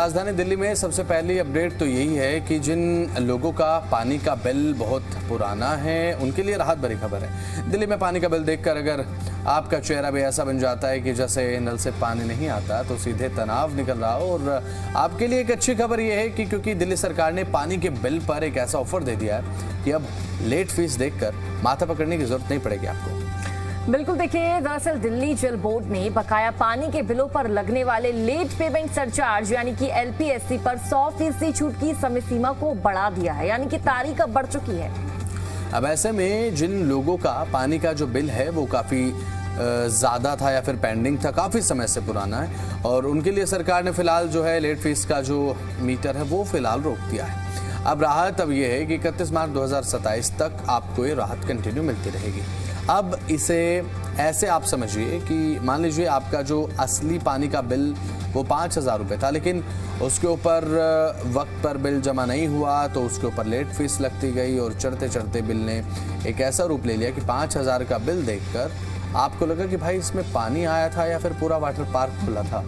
राजधानी दिल्ली में सबसे पहली अपडेट तो यही है कि जिन लोगों का पानी का बिल बहुत पुराना है उनके लिए राहत भरी खबर है। दिल्ली में पानी का बिल देखकर अगर आपका चेहरा भी ऐसा बन जाता है कि जैसे नल से पानी नहीं आता तो सीधे तनाव निकल रहा हो। और आपके लिए एक अच्छी खबर यह है कि क्योंकि दिल्ली सरकार ने पानी के बिल पर एक ऐसा ऑफर दे दिया है कि अब लेट फीस देखकर माथा पकड़ने की जरूरत नहीं पड़ेगी आपको। बिल्कुल, देखिए, दरअसल दिल्ली जल बोर्ड ने बकाया पानी के बिलों पर लगने वाले लेट पेमेंट सरचार्ज यानी कि LPSC पर 100% छूट की समय सीमा को बढ़ा दिया है, यानी कि तारीख अब बढ़ चुकी है। अब ऐसे में जिन लोगों का पानी का जो बिल है वो काफी ज्यादा था या फिर पेंडिंग था, काफी समय से पुराना है, और उनके लिए सरकार ने फिलहाल जो है लेट फीस का जो मीटर है वो फिलहाल रोक दिया है। अब राहत अब ये है कि 31 मार्च 2027 तक आपको ये राहत कंटिन्यू मिलती रहेगी। अब इसे ऐसे आप समझिए कि मान लीजिए आपका जो असली पानी का बिल वो 5,000 रुपये था, लेकिन उसके ऊपर वक्त पर बिल जमा नहीं हुआ तो उसके ऊपर लेट फीस लगती गई और चढ़ते चढ़ते बिल ने एक ऐसा रूप ले लिया कि 5,000 का बिल देखकर आपको लगा कि भाई इसमें पानी आया था या फिर पूरा वाटर पार्क खुला था।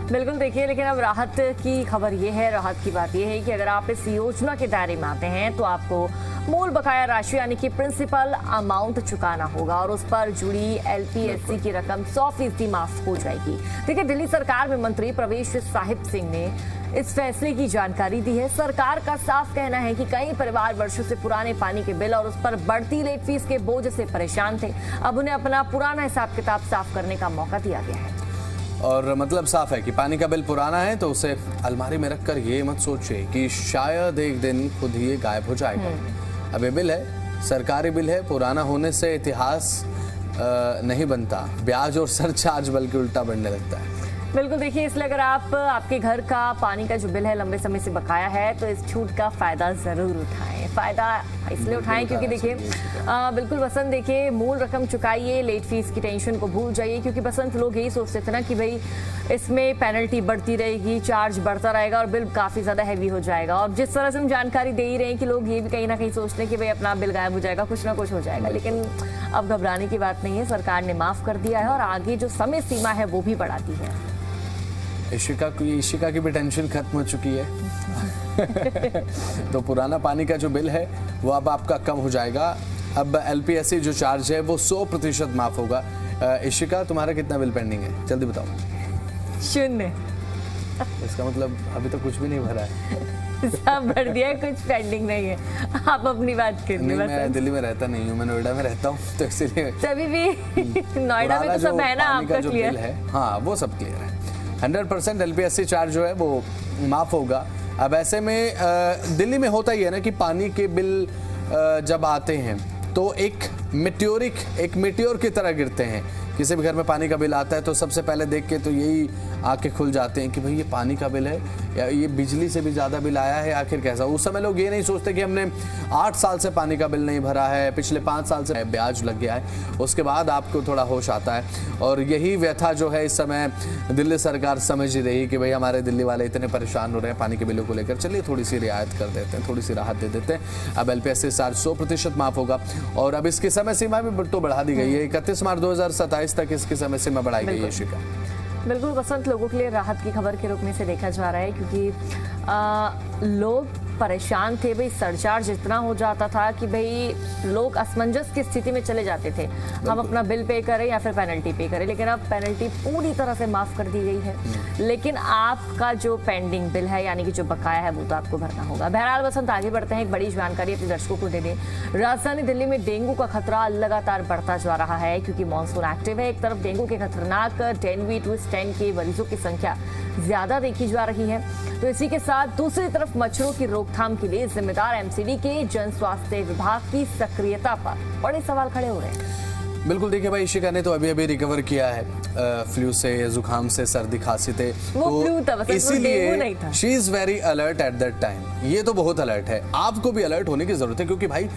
बिल्कुल, देखिए, लेकिन अब राहत की खबर ये है, राहत की बात ये है कि अगर आप इस योजना के दायरे में आते हैं तो आपको मूल बकाया राशि यानी कि प्रिंसिपल अमाउंट चुकाना होगा और उस पर जुड़ी LPSC की रकम 100% माफ हो जाएगी। देखिए, दिल्ली सरकार में मंत्री प्रवेश साहिब सिंह ने इस फैसले की जानकारी दी है। सरकार का साफ कहना है कि कई परिवार वर्षों से पुराने पानी के बिल और उस पर बढ़ती लेट फीस के बोझ से परेशान थे। अब उन्हें अपना पुराना हिसाब किताब साफ करने का मौका दिया गया है। और मतलब साफ है कि पानी का बिल पुराना है तो उसे अलमारी में रखकर ये मत सोचिए कि शायद एक दिन खुद ही गायब हो जाएगा। अब ये बिल है, सरकारी बिल है, पुराना होने से इतिहास नहीं बनता, ब्याज और सरचार्ज बल्कि उल्टा बढ़ने लगता है। बिल्कुल, देखिए, इसलिए अगर आपके घर का पानी का जो बिल है लंबे समय से बकाया है तो इस छूट का फायदा जरूर उठाएं। फायदा इसलिए उठाएं क्योंकि देखिए बिल्कुल बसंत, देखिए, मूल रकम चुकाइए, लेट फीस की टेंशन को भूल जाइए, क्योंकि बसंत लोग यही सोचते थे ना कि भाई इसमें पेनल्टी बढ़ती रहेगी, चार्ज बढ़ता रहेगा और बिल काफी ज्यादा हैवी हो जाएगा। और जिस तरह से हम जानकारी दे ही रहे हैं कि लोग ये भी कहीं ना कहीं सोचते हैं कि भाई अपना बिल गायब हो जाएगा, कुछ ना कुछ हो जाएगा, लेकिन अब घबराने की बात नहीं है। सरकार ने माफ कर दिया है और आगे जो समय सीमा है वो भी बढ़ा दी है। इशिका की भी टेंशन खत्म हो चुकी है। तो पुराना पानी का जो बिल है वो अब आपका कम हो जाएगा। अब LPSC जो चार्ज है वो 100% माफ होगा। इशिका, तुम्हारा कितना बिल पेंडिंग है, जल्दी बताओ। 0। इसका मतलब अभी तो कुछ भी नहीं भरा है। सब भर दिया है, कुछ पेंडिंग नहीं है। आप अपनी बात करिए। मैं दिल्ली में रहता नहीं हूँ, मैं नोएडा में रहता हूँ, तो इसीलिए तभी भी नोएडा में तो सब है ना, आपका क्लियर है। हाँ, वो सब क्लियर है। 100% LPSC चार्ज जो है वो माफ होगा। अब ऐसे में दिल्ली में होता ही है ना कि पानी के बिल जब आते हैं तो एक मेट्योर की तरह गिरते हैं। किसी भी घर में पानी का बिल आता है तो सबसे पहले देख के तो यही आंखें खुल जाते हैं कि भाई ये पानी का बिल है या ये बिजली से भी ज़्यादा बिल आया है, आखिर कैसा। उस समय लोग ये नहीं सोचते कि हमने 8 साल से पानी का बिल नहीं भरा है, पिछले 5 साल से ब्याज लग गया है। उसके बाद आपको थोड़ा होश आता है, और यही व्यथा जो है इस समय दिल्ली सरकार समझ ही रही कि भाई हमारे दिल्ली वाले इतने परेशान हो रहे हैं पानी के बिलों को लेकर, चलिए थोड़ी सी रियायत कर देते हैं, थोड़ी सी राहत दे देते हैं। अब LPSC चार्ज 100% माफ होगा और अब इसकी समय सीमा भी तो बढ़ा दी गई है। 31 मार्च 2027 तक इसकी समय सीमा बढ़ाई गई है। शिका, बिल्कुल बसंत, लोगों के लिए राहत की खबर के रूप में से देखा जा रहा है, क्योंकि लोग परेशान थे। भाई सरचार्ज इतना हो जाता था कि भाई लोग असमंजस की स्थिति में चले जाते थे, हम अपना बिल पे करें या फिर पेनल्टी पे करें, लेकिन अब पेनल्टी पूरी तरह से माफ कर दी गई है। लेकिन आपका जो पेंडिंग बिल है यानी कि जो बकाया है वो तो आपको भरना होगा। बहरहाल बसंत, आगे बढ़ते हैं, एक बड़ी जानकारी अपने दर्शकों को दे दें। राजधानी दिल्ली में डेंगू का खतरा लगातार बढ़ता जा रहा है क्योंकि मानसून एक्टिव है। एक तरफ डेंगू के खतरनाक डेंगू ट्विस्ट 10 के मरीजों की संख्या ज्यादा देखी जा रही है, तो इसी के साथ दूसरी तरफ मच्छरों की रोकथाम के लिए जिम्मेदार MCD के जन स्वास्थ्य विभाग की सक्रियता पर बड़े सवाल खड़े हो रहे हैं। बिल्कुल, देखिए भाई, इशिका ने तो अभी रिकवर किया है फ्लू से, जुकाम से, सर्दी खांसी थे, तो इसीलिए she is very alert at that time. ये तो बहुत अलर्ट है, आपको भी अलर्ट होने की जरूरत है, क्योंकि भाई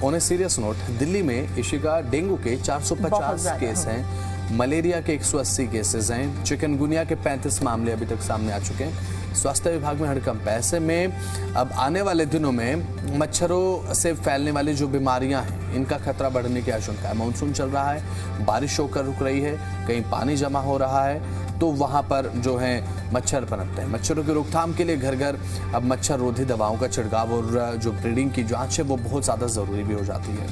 on a serious note Delhi में इशिका डेंगू के 450 केस हैं मलेरिया के 180 केसेस हैं, चिकनगुनिया के 35 मामले अभी तक सामने आ चुके हैं। स्वास्थ्य विभाग में हड़कंप। ऐसे में अब आने वाले दिनों में मच्छरों से फैलने वाली जो बीमारियां हैं, इनका खतरा बढ़ने की आशंका है। मानसून चल रहा है, बारिश होकर रुक रही है, कहीं पानी जमा हो रहा है, तो वहां पर जो है मच्छर पनपते हैं। मच्छरों की रोकथाम के लिए घर घर अब मच्छर रोधी दवाओं का छिड़काव और जो ब्रीडिंग की जांच है वो बहुत ज़्यादा ज़रूरी भी हो जाती है।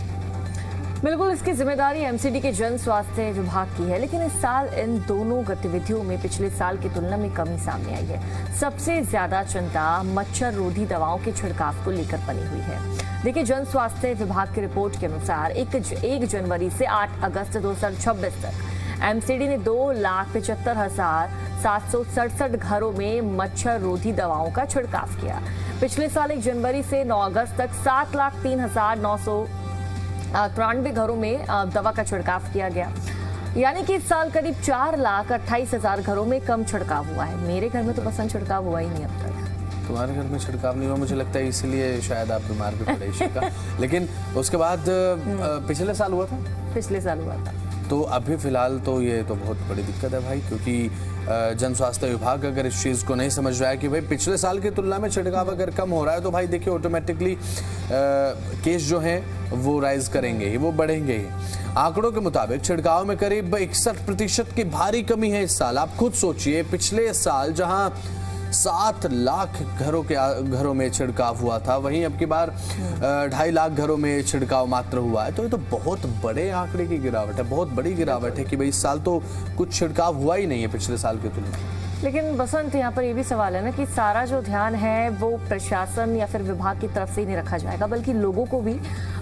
बिल्कुल, इसकी जिम्मेदारी एमसीडी के जन स्वास्थ्य विभाग की है, लेकिन इस साल इन दोनों गतिविधियों में पिछले साल की तुलना में कमी सामने आई है। सबसे ज्यादा चिंता मच्छर रोधी दवाओं के छिड़काव को लेकर बनी हुई है। देखिए, जन स्वास्थ्य विभाग की रिपोर्ट के अनुसार 1 जनवरी से 8 अगस्त 2026 तक एमसीडी ने 2,75,767 घरों में मच्छर रोधी दवाओं का छिड़काव किया। पिछले साल 1 जनवरी से 9 अगस्त तक 7,03,993 घरों में दवा का छिड़काव किया गया। यानी कि इस साल करीब 4,28,000 घरों में कम छिड़काव हुआ है। मेरे घर में तो बसंत छिड़काव हुआ ही नहीं अब तक। तुम्हारे घर में छिड़काव नहीं हुआ, मुझे लगता है इसीलिए शायद आप बीमार भी पड़े इसी का। लेकिन उसके बाद पिछले साल हुआ था। पिछले साल हुआ था। तो अभी फिलहाल तो ये तो बहुत बड़ी दिक्कत है भाई, क्योंकि जन स्वास्थ्य विभाग अगर इस चीज़ को नहीं समझ रहा है कि भाई पिछले साल की तुलना में छिड़काव अगर कम हो रहा है, तो भाई देखिए ऑटोमेटिकली केस जो हैं वो राइज करेंगे ही, वो बढ़ेंगे ही। आंकड़ों के मुताबिक छिड़काव में करीब 61% की भारी कमी है इस साल। आप खुद सोचिए, पिछले साल जहां 7 लाख घरों में छिड़काव हुआ था, वहीं अब की बार 2.5 लाख घरों में छिड़काव मात्र हुआ है। तो ये तो बहुत बड़े आंकड़े की गिरावट है, बहुत बड़ी गिरावट है कि भाई इस साल तो कुछ छिड़काव हुआ ही नहीं है पिछले साल की तुलना में। लेकिन बसंत, यहाँ पर ये भी सवाल है ना कि सारा जो ध्यान है वो प्रशासन या फिर विभाग की तरफ से ही नहीं रखा जाएगा, बल्कि लोगों को भी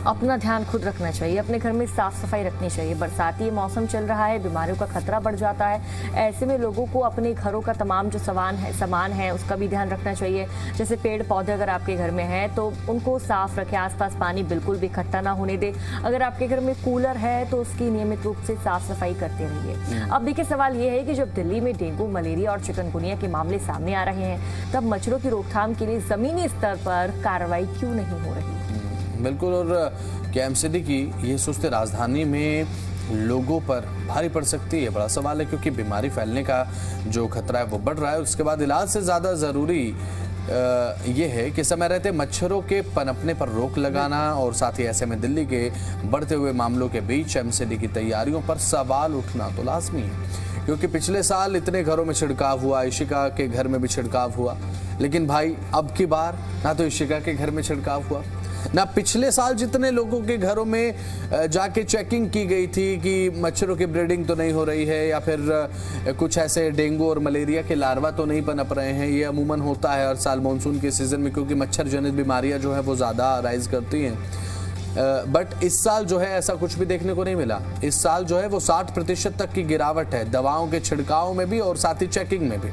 अपना ध्यान खुद रखना चाहिए, अपने घर में साफ सफाई रखनी चाहिए। बरसाती मौसम चल रहा है, बीमारियों का खतरा बढ़ जाता है। ऐसे में लोगों को अपने घरों का तमाम जो सामान है उसका भी ध्यान रखना चाहिए। जैसे पेड़ पौधे अगर आपके घर में है तो उनको साफ रखें, आसपास पानी बिल्कुल भी इकट्ठा ना होने दे। अगर आपके घर में कूलर है तो उसकी नियमित रूप से साफ सफाई करते रहिए। अब देखिए, सवाल ये है कि जब दिल्ली में डेंगू, मलेरिया और चिकनगुनिया के मामले सामने आ रहे हैं, तब मच्छरों की रोकथाम के लिए जमीनी स्तर पर कार्रवाई क्यों नहीं हो रही? बिल्कुल, और क्या एमसीडी की ये सुस्ती राजधानी में लोगों पर भारी पड़ सकती है? बड़ा सवाल है, क्योंकि बीमारी फैलने का जो खतरा है वो बढ़ रहा है। उसके बाद इलाज से ज़्यादा ज़रूरी ये है कि समय रहते मच्छरों के पनपने पर रोक लगाना, और साथ ही ऐसे में दिल्ली के बढ़ते हुए मामलों के बीच एमसीडी की तैयारियों पर सवाल उठना तो लाजमी है। क्योंकि पिछले साल इतने घरों में छिड़काव हुआ, इशिका के घर में भी छिड़काव हुआ, लेकिन भाई अब की बार ना तो इशिका के घर में छिड़काव हुआ, ना पिछले साल जितने लोगों के घरों में जाके चेकिंग की गई थी कि मच्छरों की ब्रीडिंग तो नहीं हो रही है, या फिर कुछ ऐसे डेंगू और मलेरिया के लार्वा तो नहीं पनप रहे हैं। ये अमूमन होता है हर साल मानसून के सीजन में, क्योंकि मच्छर जनित बीमारियां जो है वो ज़्यादा राइज करती हैं। बट इस साल जो है ऐसा कुछ भी देखने को नहीं मिला। इस साल जो है वो 60% तक की गिरावट है, दवाओं के छिड़काव में भी और साथ ही चेकिंग में भी।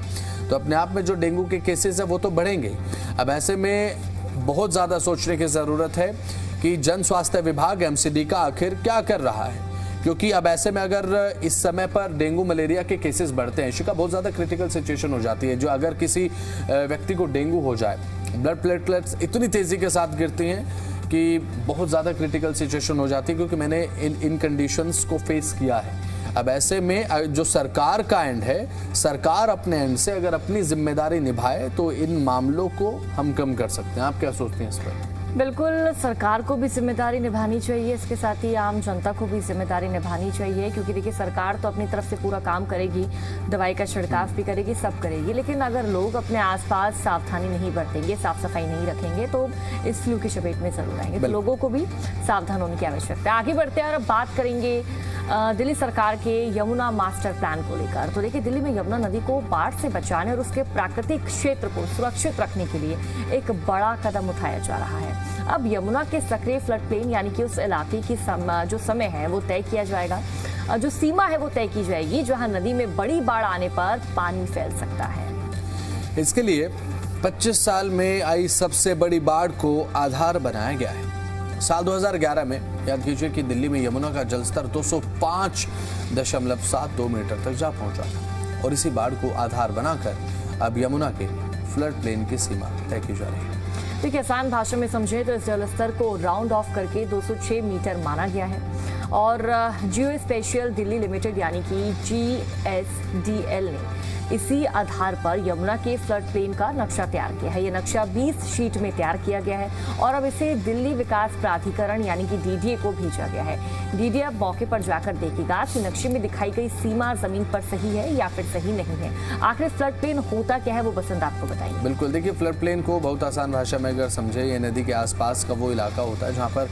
तो अपने आप में जो डेंगू के केसेस है वो तो बढ़ेंगे। अब ऐसे में बहुत ज़्यादा सोचने की ज़रूरत है कि जन स्वास्थ्य विभाग एमसीडी का आखिर क्या कर रहा है, क्योंकि अब ऐसे में अगर इस समय पर डेंगू मलेरिया के केसेस बढ़ते हैं, शिका बहुत ज़्यादा क्रिटिकल सिचुएशन हो जाती है। जो अगर किसी व्यक्ति को डेंगू हो जाए, ब्लड प्लेटलेट्स इतनी तेज़ी के साथ गिरती हैं कि बहुत ज़्यादा क्रिटिकल सिचुएशन हो जाती है, क्योंकि मैंने इन कंडीशंस को फेस किया है। अब ऐसे में जो सरकार का एंड है, सरकार अपने एंड से अगर अपनी जिम्मेदारी निभाए तो इन मामलों को हम कम कर सकते हैं। आप क्या सोचते हैं इस पर? बिल्कुल, सरकार को भी जिम्मेदारी निभानी चाहिए, इसके साथ ही आम जनता को भी जिम्मेदारी निभानी चाहिए, क्योंकि देखिए सरकार तो अपनी तरफ से पूरा काम करेगी, दवाई का छिड़काव भी करेगी, सब करेगी, लेकिन अगर लोग अपने आसपास सावधानी नहीं बरतेंगे, साफ सफाई नहीं रखेंगे तो इस फ्लू की चपेट में जरूर आएंगे। तो लोगों को भी सावधान होने की आवश्यकता है। आगे बढ़ते हैं और अब बात करेंगे दिल्ली सरकार के यमुना मास्टर प्लान को लेकर। तो देखिए, दिल्ली में यमुना नदी को बाढ़ से बचाने और उसके प्राकृतिक क्षेत्र को सुरक्षित रखने के लिए एक बड़ा कदम उठाया जा रहा है। अब यमुना के सक्रिय फ्लड प्लेन यानी कि उस इलाके की जो समय है वो तय किया जाएगा, जो सीमा है वो तय की जाएगी जहां नदी में बड़ी बाढ़ आने पर पानी फैल सकता है। इसके लिए 25 साल में आई सबसे बड़ी बाढ़ को आधार बनाया गया है। साल 2011 में याद कीजिए कि दिल्ली में यमुना का जलस्तर 205.72 मीटर तक जा पहुंचा था, और इसी बाढ़ को आधार बनाकर अब यमुना के फ्लड प्लेन की सीमा तय की जा रही है। देखिए, आसान भाषा में समझे तो इस जलस्तर को राउंड ऑफ करके 206 मीटर माना गया है, और जियो स्पेशियल दिल्ली लिमिटेड यानी कि GSDL ने इसी आधार पर यमुना के फ्लड प्लेन का नक्शा तैयार किया है। ये नक्शा 20 शीट में तैयार किया गया है और अब इसे दिल्ली विकास प्राधिकरण यानी कि DDA को भेजा गया है। DDA अब मौके पर जाकर देखेगा कि नक्शे में दिखाई गई सीमा जमीन पर सही है या फिर सही नहीं है। आखिर फ्लड प्लेन होता क्या है वो बसंत आपको बताएंगे। बिल्कुल, देखिए फ्लड प्लेन को बहुत आसान भाषा में अगर समझे, ये नदी के आसपास का वो इलाका होता है जहाँ पर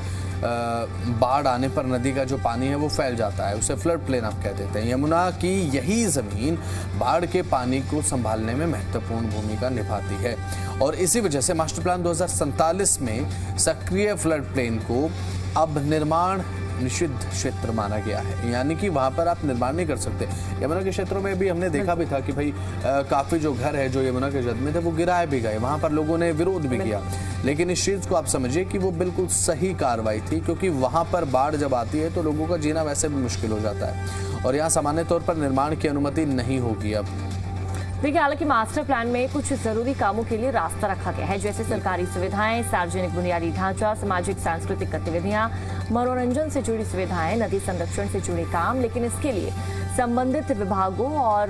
बाढ़ आने पर नदी का जो पानी है वो फैल जाता है, उसे फ्लड प्लेन आप कह देते हैं। यमुना की यही ज़मीन बाढ़ के पानी को संभालने में महत्वपूर्ण भूमिका निभाती है और इसी वजह से मास्टर प्लान 2047 में सक्रिय फ्लड प्लेन को अब निर्माण निषिद्ध क्षेत्र माना गया है, यानी कि वहां पर आप निर्माण नहीं कर सकते। यमुना के क्षेत्रों में भी हमने देखा भी था कि भाई काफ़ी जो घर है जो यमुना के जद में थे वो गिराए भी गए, वहां पर लोगों ने विरोध भी किया, लेकिन इस चीज़ को आप समझिए कि वो बिल्कुल सही कार्रवाई थी, क्योंकि वहां पर बाढ़ जब आती है तो लोगों का जीना वैसे भी मुश्किल हो जाता है और यहाँ सामान्य तौर पर निर्माण की अनुमति नहीं होगी। अब देखिए, हालांकि मास्टर प्लान में कुछ जरूरी कामों के लिए रास्ता रखा गया है, जैसे सरकारी सुविधाएं, सार्वजनिक बुनियादी ढांचा, सामाजिक सांस्कृतिक गतिविधियां, मनोरंजन से जुड़ी सुविधाएं, नदी संरक्षण से जुड़े काम, लेकिन इसके लिए संबंधित विभागों और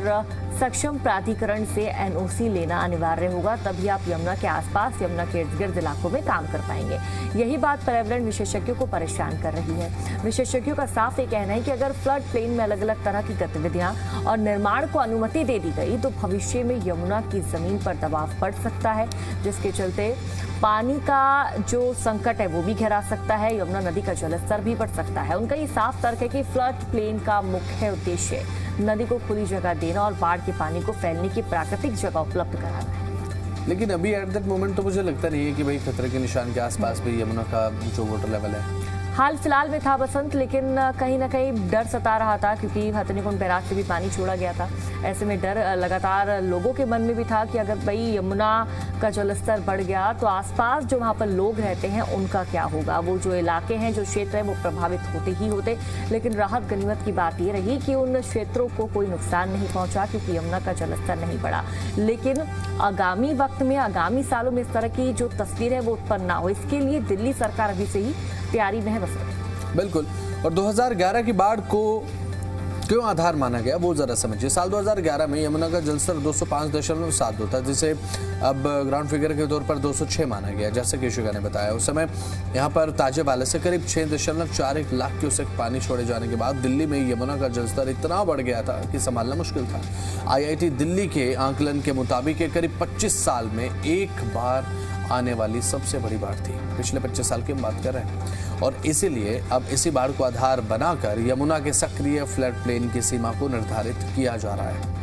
सक्षम प्राधिकरण से NOC लेना अनिवार्य होगा, तभी आप यमुना के आसपास, यमुना के इर्द गिर्द इलाकों में काम कर पाएंगे। यही बात पर्यावरण विशेषज्ञों को परेशान कर रही है। विशेषज्ञों का साफ ये कहना है कि अगर फ्लड प्लेन में अलग अलग तरह की गतिविधियां और निर्माण को अनुमति दे दी गई तो भविष्य में यमुना की जमीन पर दबाव बढ़ सकता है, जिसके चलते पानी का जो संकट है वो भी गहरा सकता है, यमुना नदी का जलस्तर भी बढ़ सकता है। उनका ये साफ तर्क है कि फ्लड प्लेन का मुख्य उद्देश्य नदी को खुली जगह देना और बाढ़ के पानी को फैलने की प्राकृतिक जगह उपलब्ध कराना है। लेकिन अभी एट दैट मोमेंट तो मुझे लगता नहीं है कि भाई खतरे के निशान के आसपास भी यमुना का जो वाटर लेवल है हाल फिलहाल में था बसंत, लेकिन कहीं ना कहीं डर सता रहा था क्योंकि हथनीकुंड बैराज से भी पानी छोड़ा गया था। ऐसे में डर लगातार लोगों के मन में भी था कि अगर भाई यमुना का जलस्तर बढ़ गया तो आसपास जो वहाँ पर लोग रहते हैं उनका क्या होगा। वो जो इलाके हैं, जो क्षेत्र है, वो प्रभावित होते ही होते। लेकिन राहत गनीमत की बात ये रही कि उन क्षेत्रों को कोई नुकसान नहीं पहुंचा क्योंकि यमुना का जलस्तर नहीं बढ़ा। लेकिन आगामी वक्त में, आगामी सालों में इस तरह की जो तस्वीर है वो उत्पन्न ना हो, इसके लिए दिल्ली सरकार अभी से ही तैयारी में है। बिल्कुल, और 2011 की बाढ़ को क्यों आधार माना गया वो जरा समझिए। साल 2011 में यमुना का जलस्तर 205.7 होता, जिसे अब ग्राउंड फिगर के तौर पर 206 माना गया, जैसे कि इशिका ने बताया। उस समय यहाँ पर ताजे बाले से करीब 6.41 लाख क्यूसेक पानी छोड़े जाने के बाद दिल्ली में यमुना का जलस्तर इतना बढ़ गया था कि संभालना मुश्किल था। IIT दिल्ली के आंकलन के मुताबिक करीब 25 साल में एक बार आने वाली सबसे बड़ी बाढ़ थी। पिछले 25 साल की हम बात कर रहे हैं और इसीलिए अब इसी बाढ़ को आधार बनाकर यमुना के सक्रिय फ्लड प्लेन की सीमा को निर्धारित किया जा रहा है।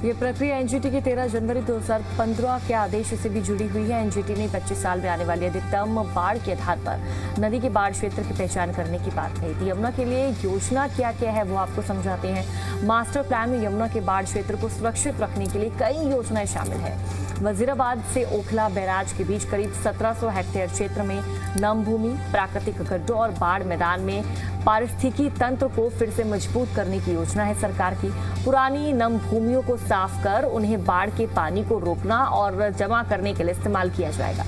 ये प्रक्रिया NGT के 13 जनवरी 2015 के आदेश से भी जुड़ी हुई है। NGT ने 25 साल में आने वाली अधिकतम बाढ़ के आधार पर नदी के बाढ़ क्षेत्र की पहचान करने की बात कही थी। यमुना के लिए योजना क्या क्या है वो आपको समझाते हैं। मास्टर प्लान में यमुना के बाढ़ क्षेत्र को सुरक्षित रखने के लिए कई योजनाएं शामिल है। वजीराबाद से ओखला बैराज के बीच करीब 1700 हेक्टेयर क्षेत्र में नम भूमि, प्राकृतिक गड्ढों और बाढ़ मैदान में पारिस्थितिकी तंत्र को फिर से मजबूत करने की योजना है सरकार की। पुरानी नम भूमियों को साफ कर उन्हें बाढ़ के पानी को रोकना और जमा करने के लिए इस्तेमाल किया जाएगा।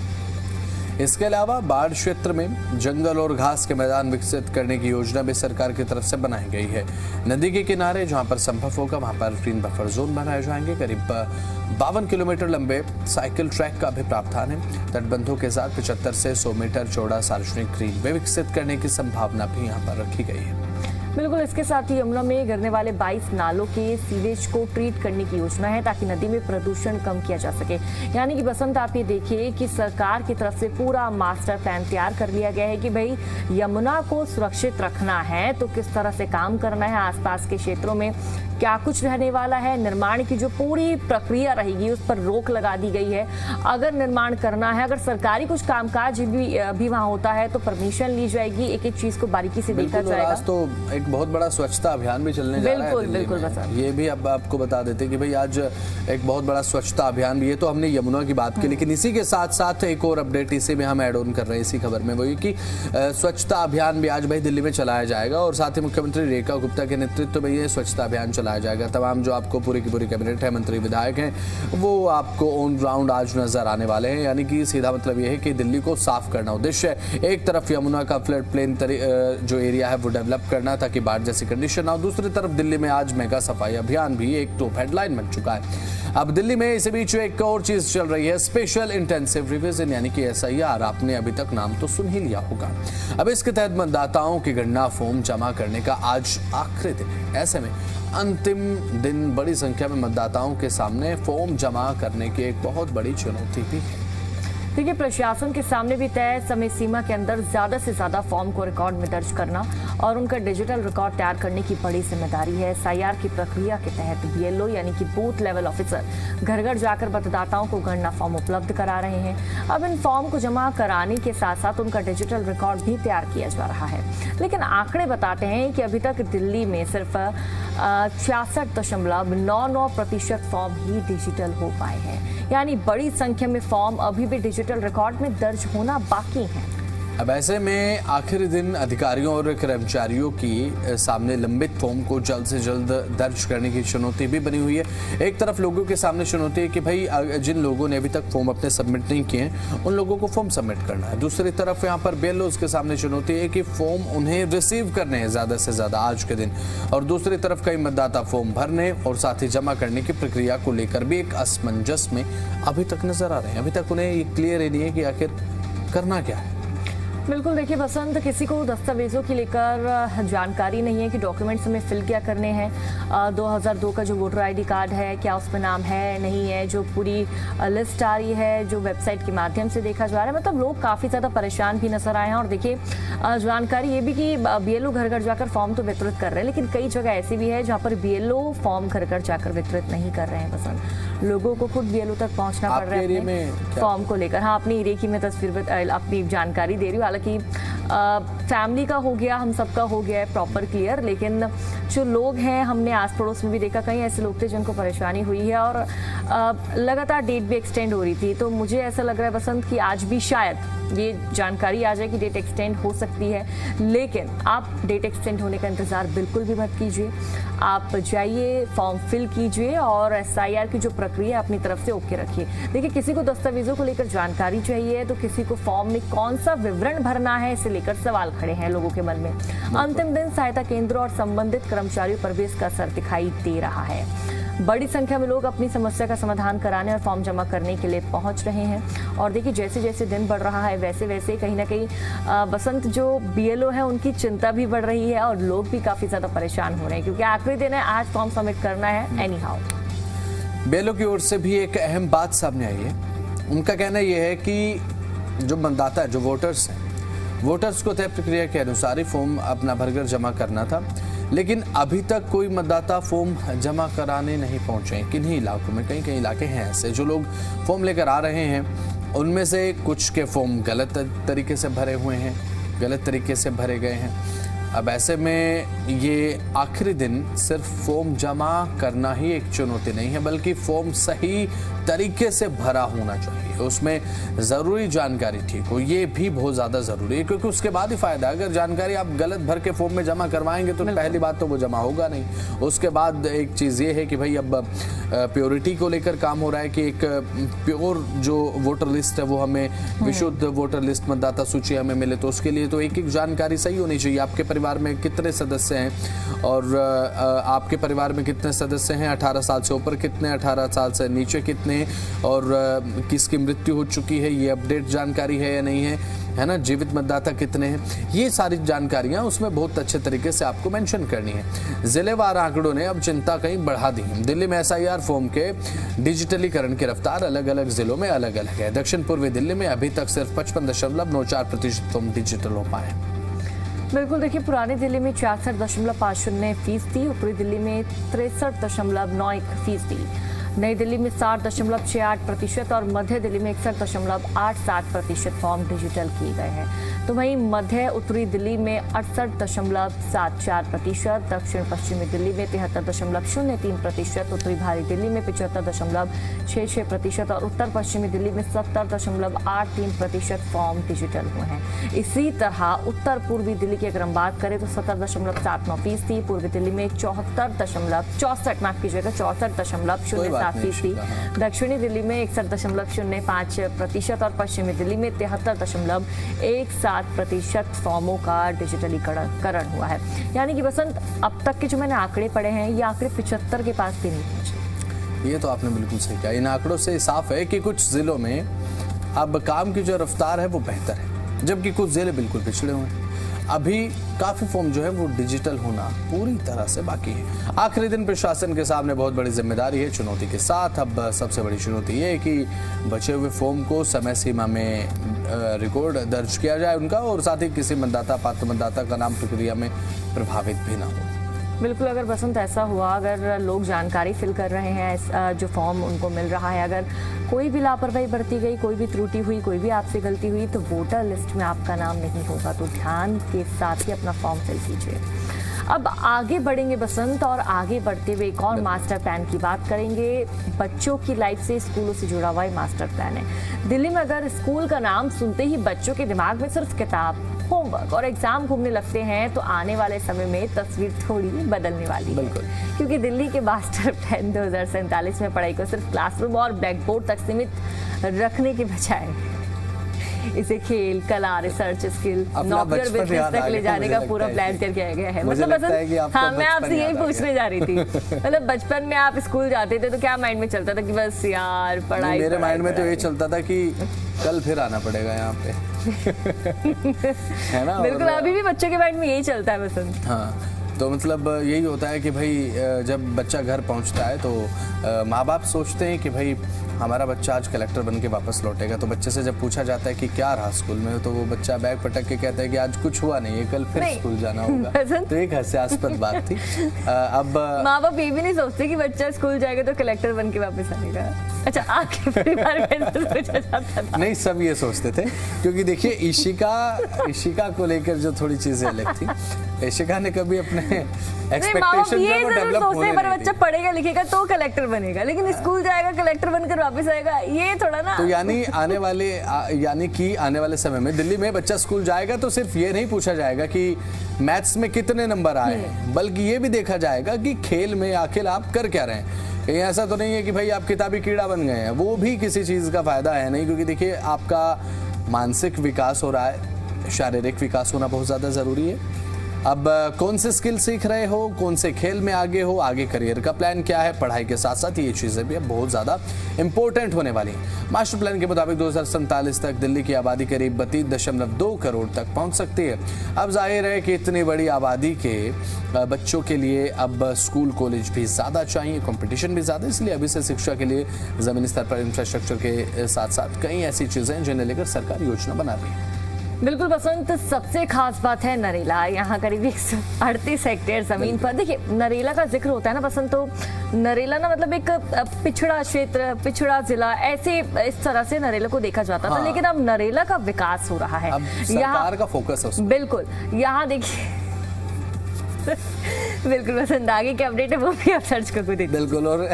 इसके अलावा बाढ़ क्षेत्र में जंगल और घास के मैदान विकसित करने की योजना भी सरकार की तरफ से बनाई गई है। नदी के किनारे जहां पर संभव होगा वहां पर ग्रीन बफर जोन बनाए जाएंगे। करीब 52 किलोमीटर लंबे साइकिल ट्रैक का भी प्रावधान है। तटबंधों के साथ 75 से 100 मीटर चौड़ा सार्वजनिक ग्रीन वे विकसित करने की संभावना भी यहाँ पर रखी गई है। बिल्कुल, इसके साथ ही यमुना में गिरने वाले 22 नालों के सीवेज को ट्रीट करने की योजना है ताकि नदी में प्रदूषण कम किया जा सके। यानी कि बसंत, आप ये देखिए कि सरकार की तरफ से पूरा मास्टर प्लान तैयार कर लिया गया है कि भाई यमुना को सुरक्षित रखना है तो किस तरह से काम करना है, आसपास के क्षेत्रों में क्या कुछ रहने वाला है, निर्माण की जो पूरी प्रक्रिया रहेगी उस पर रोक लगा दी गई है। अगर निर्माण करना है, अगर सरकारी कुछ कामकाज भी वहाँ होता है तो परमिशन ली जाएगी। एक एक चीज को बारीकी से देखा जाएगा। आज तो एक बहुत बड़ा स्वच्छता अभियान भी चलने जा रहा है। बिल्कुल बस ये भी अब आपको बता देते कि भाई आज एक बहुत बड़ा स्वच्छता अभियान भी है। तो हमने यमुना की बात की, लेकिन इसी के साथ साथ एक और अपडेट इसी में हम ऐड ऑन कर रहे हैं इसी खबर में, वही कि स्वच्छता अभियान भी आज भाई दिल्ली में चलाया जाएगा और साथ ही मुख्यमंत्री रेखा गुप्ता के नेतृत्व में ये स्वच्छता अभियान चलाया कराया जाएगा। तमाम जो आपको पूरी की पूरी कैबिनेट है, मंत्री विधायक हैं, वो आपको ऑन ग्राउंड आज नजर आने वाले हैं। यानी कि सीधा मतलब ये है कि दिल्ली को साफ करना उद्देश्य है। एक तरफ यमुना का फ्लड प्लेन जो एरिया है वो डेवलप करना ताकि बाढ़ जैसी कंडीशन ना हो, दूसरी तरफ दिल्ली में आज मेगा सफाई अभियान भी एक टॉप हेडलाइन बन चुका है। अब दिल्ली में इसी बीच एक और चीज चल रही है, स्पेशल इंटेंसिव रिवीजन यानी कि SIR। आपने अभी तक नाम तो सुन ही लिया होगा। अब इसके तहत मतदाताओं की गणना फॉर्म जमा करने का आज आखिरी दिन है। ऐसे में अंतिम दिन बड़ी संख्या में मतदाताओं के सामने फॉर्म जमा करने की एक बहुत बड़ी चुनौती भी है। देखिए, प्रशासन के सामने भी तय समय सीमा के अंदर ज्यादा से ज्यादा फॉर्म को रिकॉर्ड में दर्ज करना और उनका डिजिटल रिकॉर्ड तैयार करने की बड़ी जिम्मेदारी है। SIR की प्रक्रिया के तहत BLO यानी कि बूथ लेवल ऑफिसर घर घर जाकर मतदाताओं को गणना फॉर्म उपलब्ध करा रहे हैं। अब इन फॉर्म को जमा कराने के साथ साथ उनका डिजिटल रिकॉर्ड भी तैयार किया जा रहा है। लेकिन आंकड़े बताते हैं कि अभी तक दिल्ली में सिर्फ 66.99% फॉर्म ही डिजिटल हो पाए हैं। यानी बड़ी संख्या में फॉर्म अभी भी डिजिटल रिकॉर्ड में दर्ज होना बाकी है। अब ऐसे में आखिरी दिन अधिकारियों और कर्मचारियों की सामने लंबित फॉर्म को जल्द से जल्द दर्ज करने की चुनौती भी बनी हुई है। एक तरफ लोगों के सामने चुनौती है कि भाई जिन लोगों ने अभी तक फॉर्म अपने सबमिट नहीं किए हैं उन लोगों को फॉर्म सबमिट करना है। दूसरी तरफ यहाँ पर BLOs के सामने चुनौती है कि फॉर्म उन्हें रिसीव करने हैं ज़्यादा से ज़्यादा आज के दिन, और दूसरी तरफ कई मतदाता फॉर्म भरने और साथ ही जमा करने की प्रक्रिया को लेकर भी एक असमंजस में अभी तक नजर आ रहे हैं। अभी तक उन्हें ये क्लियर ही नहीं है कि आखिर करना क्या है। बिल्कुल, देखिए बसंत, किसी को दस्तावेजों की लेकर जानकारी नहीं है कि डॉक्यूमेंट्स हमें फिल क्या करने हैं। 2002 का जो वोटर ID कार्ड है, क्या उसमें नाम है नहीं है, जो पूरी लिस्ट आ रही है जो वेबसाइट के माध्यम से देखा जा रहा है। मतलब लोग काफ़ी ज़्यादा परेशान भी नजर आए हैं। और देखिए, जानकारी ये भी कि BLO घर घर जाकर फॉर्म तो वितरित कर रहे हैं, लेकिन कई जगह ऐसी भी है जहाँ पर BLO फॉर्म घर घर जाकर वितरित नहीं कर रहे हैं। बसंत, लोगों को खुद BLO तक पहुँचना पड़ रहा है अपने फॉर्म को लेकर। हाँ, अपनी एरिया की मैं तस्वीर अपनी जानकारी दे रही हूँ। हालांकि फैमिली का हो गया, हम सबका हो गया है प्रॉपर क्लियर, लेकिन जो लोग हैं, हमने आस पड़ोस में भी देखा कई ऐसे लोग थे जिनको परेशानी हुई है और लगातार डेट भी एक्सटेंड हो रही थी। तो मुझे ऐसा लग रहा है बसंत कि आज भी शायद ये जानकारी आ जाए कि डेट एक्सटेंड हो सकती है, लेकिन आप डेट एक्सटेंड होने का इंतजार बिल्कुल भी मत कीजिए। आप जाइए, फॉर्म फिल कीजिए और SIR की जो प्रक्रिया अपनी तरफ से ओके रखिए। देखिए, किसी को दस्तावेजों को लेकर जानकारी चाहिए तो किसी को फॉर्म में कौन सा विवरण भरना है इसे लेकर सवाल खड़े हैं लोगों के मन में। अंतिम दिन सहायता केंद्र और संबंधित कर्मचारियों पर भी इसका असर दिखाई दे रहा है। बड़ी संख्या में लोग अपनी समस्या का समाधान कराने और फॉर्म जमा करने के लिए पहुंच रहे हैं। और देखिए, जैसे जैसे दिन बढ़ रहा है वैसे वैसे कहीं ना कहीं बसंत जो BLO है उनकी चिंता भी बढ़ रही है और लोग भी काफी ज्यादा परेशान हो रहे हैं, क्योंकि आखिरी दिन है, आज फॉर्म सबमिट करना है एनी हाउ। BLO की ओर से भी एक अहम बात सामने आई है। उनका कहना यह है कि जो मतदाता है, जो वोटर्स हैं, वोटर्स को तय प्रक्रिया के अनुसार ही फॉर्म अपना भरकर जमा करना था, लेकिन अभी तक कोई मतदाता फॉर्म जमा कराने नहीं पहुंचे। किन्हीं इलाकों में, कई इलाके हैं ऐसे जो लोग फॉर्म लेकर आ रहे हैं, उनमें से कुछ के फॉर्म गलत तरीके से भरे हुए हैं, गलत तरीके से भरे गए हैं। अब ऐसे में ये आखिरी दिन सिर्फ फॉर्म जमा करना ही एक चुनौती नहीं है, बल्कि फॉर्म सही तरीके से भरा होना चाहिए, उसमें ज़रूरी जानकारी ठीक हो, ये भी बहुत ज़्यादा ज़रूरी है, क्योंकि उसके बाद ही फ़ायदा है। अगर जानकारी आप गलत भर के फॉर्म में जमा करवाएंगे तो पहली बात तो वो जमा होगा नहीं। उसके बाद एक चीज़ ये है कि भाई अब प्योरिटी को लेकर काम हो रहा है कि एक प्योर जो वोटर लिस्ट है वो हमें, विशुद्ध वोटर लिस्ट, मतदाता सूची हमें मिले, तो उसके लिए तो एक एक जानकारी सही होनी चाहिए। आपके परिवार में कितने सदस्य हैं और आपके परिवार में कितने सदस्य हैं, 18 साल से ऊपर कितने, 18 साल से नीचे कितने, और किसकी मृत्यु हो चुकी है, ये अपडेट जानकारी है या नहीं है ना, जीवित मतदाता कितने हैं, ये सारी जानकारियां उसमें बहुत अच्छे तरीके से आपको मेंशन करनी है। जिलेवार आंकड़ों ने अब चिंता कहीं बढ़ा दी है। दिल्ली में SIR फॉर्म के डिजिटलीकरण की रफ्तार अलग अलग जिलों में अलग अलग है। दक्षिण पूर्वी दिल्ली में अभी तक सिर्फ 55.94% फॉर्म डिजिटल हो पाए। बिल्कुल, देखिए, पुरानी दिल्ली में 66.50%, ऊपरी दिल्ली में 63.91%, नई दिल्ली में 60.68% और मध्य दिल्ली में 61.87% फॉर्म डिजिटल किए गए हैं। तो वहीं मध्य उत्तरी दिल्ली में 68.74%, दक्षिण पश्चिमी दिल्ली में 73.03%, उत्तरी भारी दिल्ली में 75.66% और उत्तर पश्चिमी दिल्ली में 70.83% फॉर्म डिजिटल हुए हैं। इसी तरह उत्तर पूर्वी दिल्ली की अगर हम बात करें तो 70.79%, पूर्वी दिल्ली में 64.07%, दक्षिणी दिल्ली में 61.05% और पश्चिमी दिल्ली में 73.17% फॉर्मों का डिजिटलीकरण हुआ है। यानी कि बसंत, अब तक के जो मैंने आंकड़े पढ़े हैं ये आंकड़े 75 के पास भी नहीं पहुंचे। ये तो आपने बिल्कुल सही कहा। इन आंकड़ों से साफ है कि कुछ जिलों में अब काम की जो रफ्तार है वो बेहतर है, जबकि कुछ जिले बिल्कुल पिछड़े हुए हैं। अभी काफी फॉर्म जो है वो डिजिटल होना पूरी तरह से बाकी है। आखिरी दिन प्रशासन के सामने बहुत बड़ी जिम्मेदारी है, चुनौती के साथ। अब सबसे बड़ी चुनौती ये है कि बचे हुए फॉर्म को समय सीमा में रिकॉर्ड दर्ज किया जाए उनका, और साथ ही किसी मतदाता पात्र मतदाता का नाम प्रक्रिया में प्रभावित भी ना हो। बिल्कुल, अगर बसंत ऐसा हुआ, अगर लोग जानकारी फिल कर रहे हैं, जो फॉर्म उनको मिल रहा है, अगर कोई भी लापरवाही बरती गई, कोई भी त्रुटि हुई, कोई भी आपसे गलती हुई, तो वोटर लिस्ट में आपका नाम नहीं होगा। तो ध्यान के साथ ही अपना फॉर्म फिल कीजिए। अब आगे बढ़ेंगे बसंत, और आगे बढ़ते हुए एक और मास्टर प्लान की बात करेंगे। बच्चों की लाइफ से स्कूलों से जुड़ा हुआ मास्टर प्लान है। दिल्ली में अगर स्कूल का नाम सुनते ही बच्चों के दिमाग में सिर्फ किताब, होमवर्क और एग्जाम घूमने लगते हैं, तो आने वाले समय में तस्वीर थोड़ी बदलने वाली है। क्योंकि दिल्ली के मास्टर प्लान 2047 में पढ़ाई को सिर्फ क्लासरूम और ब्लैक बोर्ड तक सीमित रखने के बजाय इसे खेल, कला, रिसर्च, स्किल, नौकरी और बिजनेस तक ले जाने का पूरा प्लान कर किया गया है। मतलब हाँ, मैं आपसे यही पूछने जा रही थी। मतलब बचपन में आप स्कूल जाते थे तो क्या माइंड में चलता था कि बस यार पढ़ाई? मेरे माइंड में तो ये चलता था कि कल फिर आना पड़ेगा यहाँ पे। है ना? बिल्कुल, अभी भी बच्चों के माइंड में यही चलता है बसंत। हाँ, तो मतलब यही होता है कि भाई जब बच्चा घर पहुंचता है तो माँ बाप सोचते हैं कि भाई हमारा बच्चा आज कलेक्टर बन के वापस लौटेगा। तो बच्चे से जब पूछा जाता है कि क्या रहा स्कूल में, तो वो बच्चा बैग पटक के कहता है कि आज कुछ हुआ नहीं है, कल फिर स्कूल जाना होगा। तो एक हास्यास्पद बात थी। अब माँ बाप ये भी नहीं सोचते कि बच्चा स्कूल जाएगा तो कलेक्टर बन के वापस आएगा। अच्छा, आपके परिवार में सोचा जाता था? नहीं, सब ये सोचते थे, क्योंकि देखिए इशिका को लेकर जो थोड़ी चीजें अलग थी। इशिका ने कभी अपने एक्सपेक्टेशन जो वो डेवलप होने नहीं दी। बच्चा पढ़ेगा लिखेगा तो कलेक्टर बनेगा, लेकिन स्कूल जाएगा कलेक्टर बनकर वापस आएगा, ये थोड़ा ना। तो यानी आने वाले समय में दिल्ली में बच्चा स्कूल जाएगा तो सिर्फ ये नहीं पूछा जाएगा कि मैथ्स में कितने नंबर आए हैं, बल्कि ये भी देखा जाएगा कि खेल में आखिर आप कर क्या रहे हैं। कहीं ऐसा तो नहीं है कि भाई आप किताबी कीड़ा बन गए हैं, वो भी किसी चीज का फायदा है नहीं। क्योंकि देखिए, आपका मानसिक विकास हो रहा है, शारीरिक विकास होना बहुत ज्यादा जरूरी है। अब कौन से स्किल सीख रहे हो, कौन से खेल में आगे हो, आगे करियर का प्लान क्या है, पढ़ाई के साथ साथ ये चीज़ें भी अब बहुत ज़्यादा इंपॉर्टेंट होने वाली हैं। मास्टर प्लान के मुताबिक 2047 तक दिल्ली की आबादी करीब 32.2 करोड़ तक पहुंच सकती है। अब जाहिर है कि इतनी बड़ी आबादी के बच्चों के लिए अब स्कूल कॉलेज भी ज़्यादा चाहिए, कंपटीशन भी ज़्यादा, इसलिए अभी से शिक्षा के लिए ज़मीनी स्तर पर इंफ्रास्ट्रक्चर के साथ साथ कई ऐसी चीज़ें जिन्हें लेकर सरकार योजना बना रही है। बिल्कुल बसंत, सबसे खास बात है नरेला। यहाँ करीब 138 हेक्टेयर जमीन पर, देखिए नरेला का जिक्र होता है ना बसंत, तो नरेला ना मतलब एक पिछड़ा क्षेत्र, पिछड़ा जिला, ऐसे इस तरह से नरेला को देखा जाता था। लेकिन अब नरेला का विकास हो रहा है, अब सरकार का फोकस है उसमें। बिल्कुल, यहाँ देखिए बिल्कुल बसंत, आगे के अपडेट है वो भी आप सर्च करके देखिए। बिल्कुल, और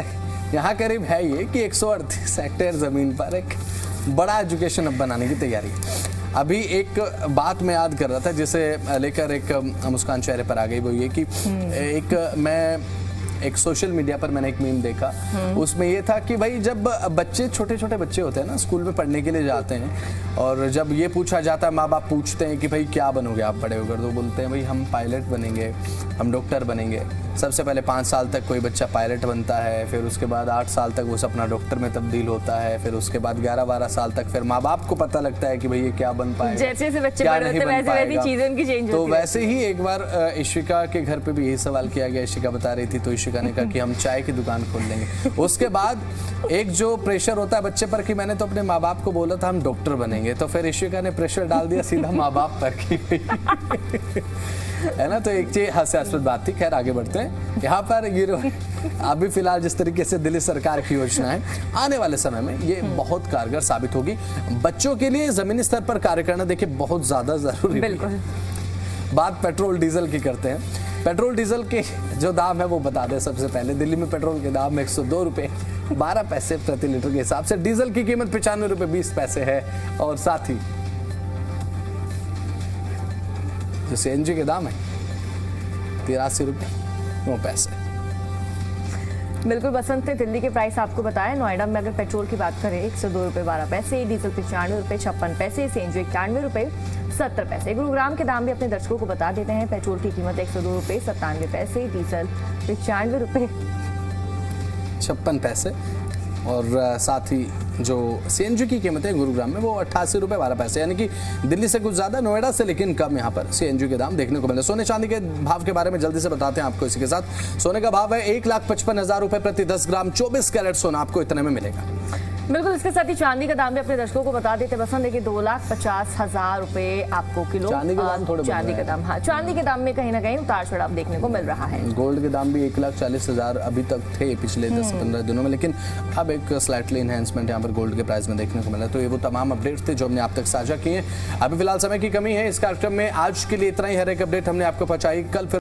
यहाँ करीब है ये कि 138 हेक्टेयर जमीन पर एक बड़ा एजुकेशन अब बनाने की तैयारी है। अभी एक बात मैं याद कर रहा था जिसे लेकर एक मुस्कान चेहरे पर आ गई, वो ये कि एक सोशल मीडिया पर मैंने एक मीम देखा, उसमें ये था कि भाई जब बच्चे छोटे छोटे बच्चे होते हैं ना, स्कूल में पढ़ने के लिए जाते हैं, और जब ये पूछा जाता है, माँ बाप पूछते हैं कि भाई क्या बनोगे आप बड़े होकर, तो बोलते हैं भाई हम पायलट बनेंगे, हम डॉक्टर बनेंगे। सबसे पहले 5 साल तक कोई बच्चा पायलट बनता है, फिर उसके बाद 8 साल तक वो सपना डॉक्टर में तब्दील होता है, फिर उसके बाद 11-12 साल तक फिर माँ बाप को पता लगता है कि भाई ये क्या बन पाएगा, जैसे बच्चे बड़े होते हैं वैसे चीजें उनकी चेंज होती है। तो वैसे ही एक बार इशिका के घर पे भी यही सवाल किया गया। इशिका बता रही थी, तो ऋषिका ने कहा कि हम चाय की दुकान खोल लेंगे। उसके बाद एक जो प्रेशर होता है बच्चे पर कि मैंने तो अपने माँ बाप को बोला था हम डॉक्टर बनेंगे, तो फिर ऋषिका ने प्रेशर डाल दिया सीधा माँ बाप पर कि है ना। तो एक चीज हास्यास्पद बात थी। खैर आगे बढ़ते हैं। यहाँ पर ये अभी फिलहाल जिस तरीके से दिल्ली सरकार की योजना है, आने वाले समय में ये बहुत कारगर साबित होगी। बच्चों के लिए जमीनी स्तर पर कार्य करना देखिए बहुत ज्यादा जरूरी है। बात पेट्रोल डीजल की करते हैं। पेट्रोल डीजल के जो दाम है वो बता दें। सबसे पहले दिल्ली में पेट्रोल के दाम 102 रुपए 12 पैसे प्रति लीटर के हिसाब से, डीजल की कीमत 95 रुपए 20 पैसे है, और साथ ही जो सीएनजी के दाम है 83 रुपए 9 पैसे। बिल्कुल बसंत ने दिल्ली के प्राइस आपको बताया। नोएडा में अगर पेट्रोल की बात करें 102 रुपए 12 पैसे, डीजल 95 रुपए 56 पैसे, सीएनजी 91 रुपए 70 पैसे। गुरुग्राम के दाम भी अपने दर्शकों को बता देते हैं। पेट्रोल की कीमत 102 रुपए 97 पैसे, डीजल 95 रुपए 56 पैसे, और साथ ही जो सीएनजी की कीमत है गुरुग्राम में वो 88 रुपए 12 पैसे, यानी कि दिल्ली से कुछ ज्यादा, नोएडा से लेकिन कम यहाँ पर सीएनजी के दाम देखने को मिले। सोने चांदी के भाव के बारे में जल्दी से बताते हैं आपको। इसी के साथ सोने का भाव है 1,55,000 रुपए प्रति 10 ग्राम 24 कैरेट सोना आपको इतने में मिलेगा। बिल्कुल, इसके साथ ही चांदी का दाम भी अपने दर्शकों को बता देते बसंत है कि 2,50,000 रुपए आपको किलो चांदी के दाम थोड़े चांदी का दाम, हाँ चांदी के दाम में कहीं ना कहीं उतार चढ़ाव देखने को मिल रहा है। गोल्ड के दाम भी 1,40,000 अभी तक थे पिछले 10 से 15 दिनों में, लेकिन अब एक स्लाइटली एनहेंसमेंट यहाँ पर गोल्ड के प्राइस में देखने को मिला। तो ये वो तमाम अपडेट्स थे जो हमने आप तक साझा किए। अभी फिलहाल समय की कमी है इस कार्यक्रम में। आज के लिए इतना ही। हर एक अपडेट हमने आपको पहुंचाई। कल फिर